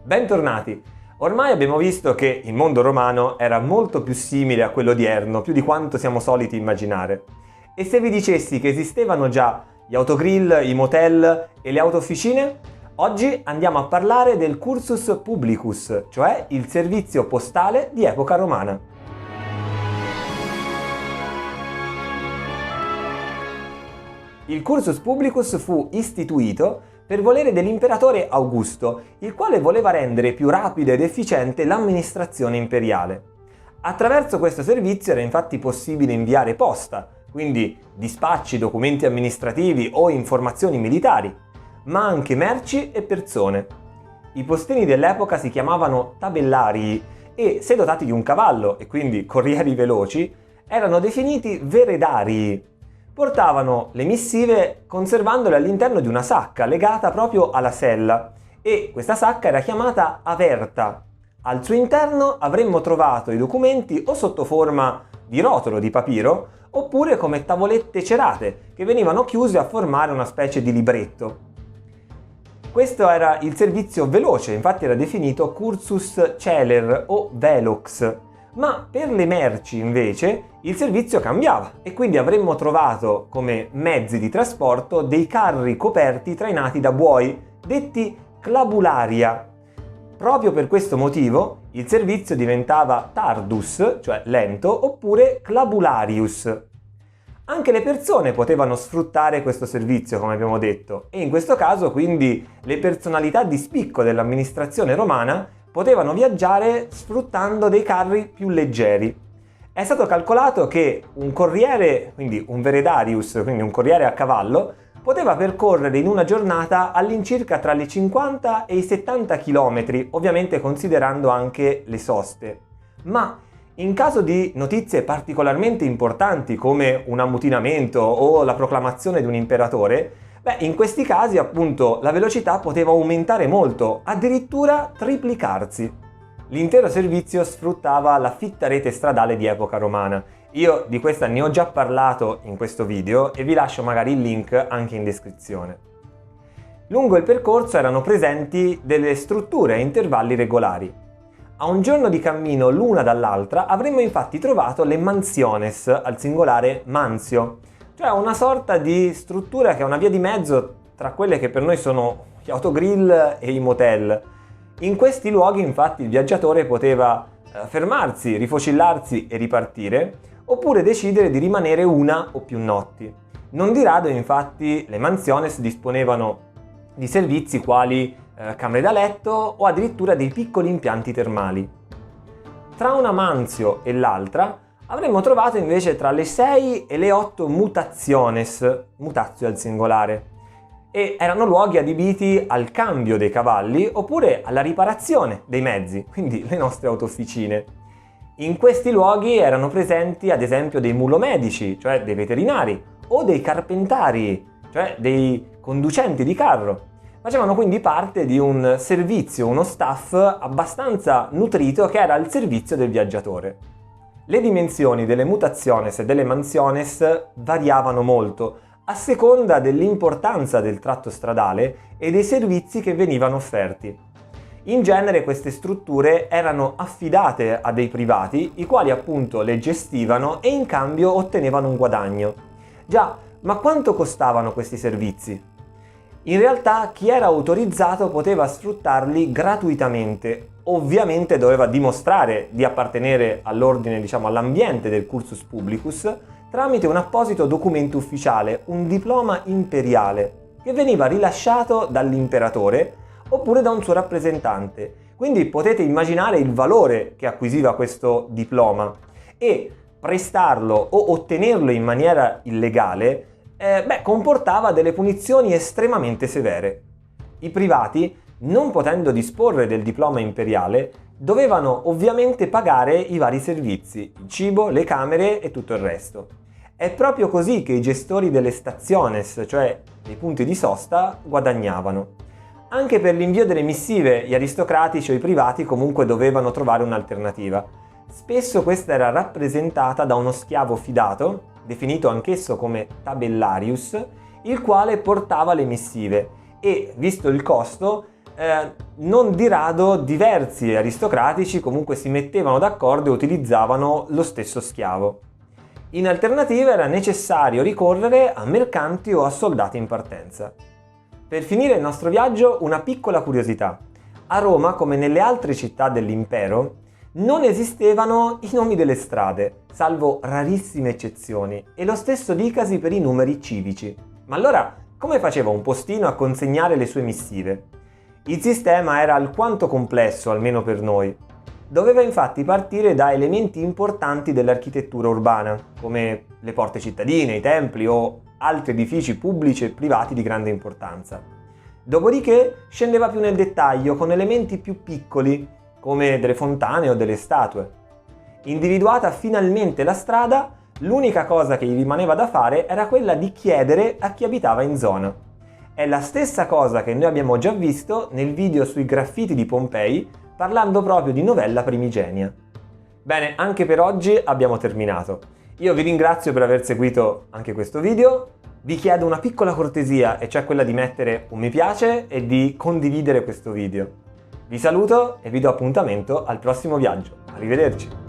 Bentornati! Ormai abbiamo visto che il mondo romano era molto più simile a quello odierno, più di quanto siamo soliti immaginare. E se vi dicessi che esistevano già gli autogrill, i motel e le autofficine? Oggi andiamo a parlare del cursus publicus, cioè il servizio postale di epoca romana. Il cursus publicus fu istituito per volere dell'imperatore Augusto, il quale voleva rendere più rapida ed efficiente l'amministrazione imperiale. Attraverso questo servizio era infatti possibile inviare posta, quindi dispacci, documenti amministrativi o informazioni militari, ma anche merci e persone. I postini dell'epoca si chiamavano tabellarii e, se dotati di un cavallo e quindi corrieri veloci, erano definiti veredarii. Portavano le missive conservandole all'interno di una sacca legata proprio alla sella e questa sacca era chiamata averta. Al suo interno avremmo trovato i documenti o sotto forma di rotolo di papiro oppure come tavolette cerate che venivano chiuse a formare una specie di libretto. Questo era il servizio veloce, infatti era definito cursus celer o velox. Ma per le merci invece il servizio cambiava e quindi avremmo trovato come mezzi di trasporto dei carri coperti trainati da buoi, detti clabularia. Proprio per questo motivo il servizio diventava tardus, cioè lento, oppure clabularius. Anche le persone potevano sfruttare questo servizio, come abbiamo detto, e in questo caso quindi le personalità di spicco dell'amministrazione romana potevano viaggiare sfruttando dei carri più leggeri. È stato calcolato che un corriere, quindi un veredarius, quindi un corriere a cavallo, poteva percorrere in una giornata all'incirca tra i 50 e i 70 km, ovviamente considerando anche le soste. Ma in caso di notizie particolarmente importanti come un ammutinamento o la proclamazione di un imperatore, in questi casi appunto la velocità poteva aumentare molto, addirittura triplicarsi. L'intero servizio sfruttava la fitta rete stradale di epoca romana. Io di questa ne ho già parlato in questo video e vi lascio magari il link anche in descrizione. Lungo il percorso erano presenti delle strutture a intervalli regolari. A un giorno di cammino l'una dall'altra avremmo infatti trovato le mansiones, al singolare mansio, cioè una sorta di struttura che è una via di mezzo tra quelle che per noi sono gli autogrill e i motel. In questi luoghi infatti il viaggiatore poteva fermarsi, rifocillarsi e ripartire, oppure decidere di rimanere una o più notti. Non di rado infatti le mansiones disponevano di servizi quali camere da letto o addirittura dei piccoli impianti termali. Tra una mansio e l'altra avremmo trovato invece tra le 6 e le 8 mutationes, mutatio al singolare, e erano luoghi adibiti al cambio dei cavalli oppure alla riparazione dei mezzi, quindi le nostre autofficine. In questi luoghi erano presenti ad esempio dei mulomedici, cioè dei veterinari, o dei carpentari, cioè dei conducenti di carro. Facevano quindi parte di un servizio, uno staff abbastanza nutrito che era al servizio del viaggiatore. Le dimensioni delle mutationes e delle mansiones variavano molto a seconda dell'importanza del tratto stradale e dei servizi che venivano offerti. In genere queste strutture erano affidate a dei privati, i quali appunto le gestivano e in cambio ottenevano un guadagno. Già, ma quanto costavano questi servizi? In realtà chi era autorizzato poteva sfruttarli gratuitamente. Ovviamente doveva dimostrare di appartenere all'ordine, all'ambiente del cursus publicus, tramite un apposito documento ufficiale, un diploma imperiale, che veniva rilasciato dall'imperatore oppure da un suo rappresentante. Quindi potete immaginare il valore che acquisiva questo diploma e prestarlo o ottenerlo in maniera illegale comportava delle punizioni estremamente severe. I privati, non potendo disporre del diploma imperiale, dovevano ovviamente pagare i vari servizi, il cibo, le camere e tutto il resto. È proprio così che i gestori delle stationes, cioè dei punti di sosta, guadagnavano. Anche per l'invio delle missive, gli aristocratici o i privati comunque dovevano trovare un'alternativa. Spesso questa era rappresentata da uno schiavo fidato, definito anch'esso come tabellarius, il quale portava le missive e, visto il costo, non di rado diversi aristocratici comunque si mettevano d'accordo e utilizzavano lo stesso schiavo. In alternativa era necessario ricorrere a mercanti o a soldati in partenza. Per finire il nostro viaggio, una piccola curiosità. A Roma, come nelle altre città dell'impero, non esistevano i nomi delle strade, salvo rarissime eccezioni, e lo stesso dicasi per i numeri civici. Ma allora, come faceva un postino a consegnare le sue missive? Il sistema era alquanto complesso, almeno per noi. Doveva infatti partire da elementi importanti dell'architettura urbana, come le porte cittadine, i templi o altri edifici pubblici e privati di grande importanza. Dopodiché scendeva più nel dettaglio con elementi più piccoli, come delle fontane o delle statue. Individuata finalmente la strada, l'unica cosa che gli rimaneva da fare era quella di chiedere a chi abitava in zona. È la stessa cosa che noi abbiamo già visto nel video sui graffiti di Pompei, parlando proprio di novella primigenia. Bene, anche per oggi abbiamo terminato. Io vi ringrazio per aver seguito anche questo video, vi chiedo una piccola cortesia, e cioè quella di mettere un mi piace e di condividere questo video. Vi saluto e vi do appuntamento al prossimo viaggio. Arrivederci!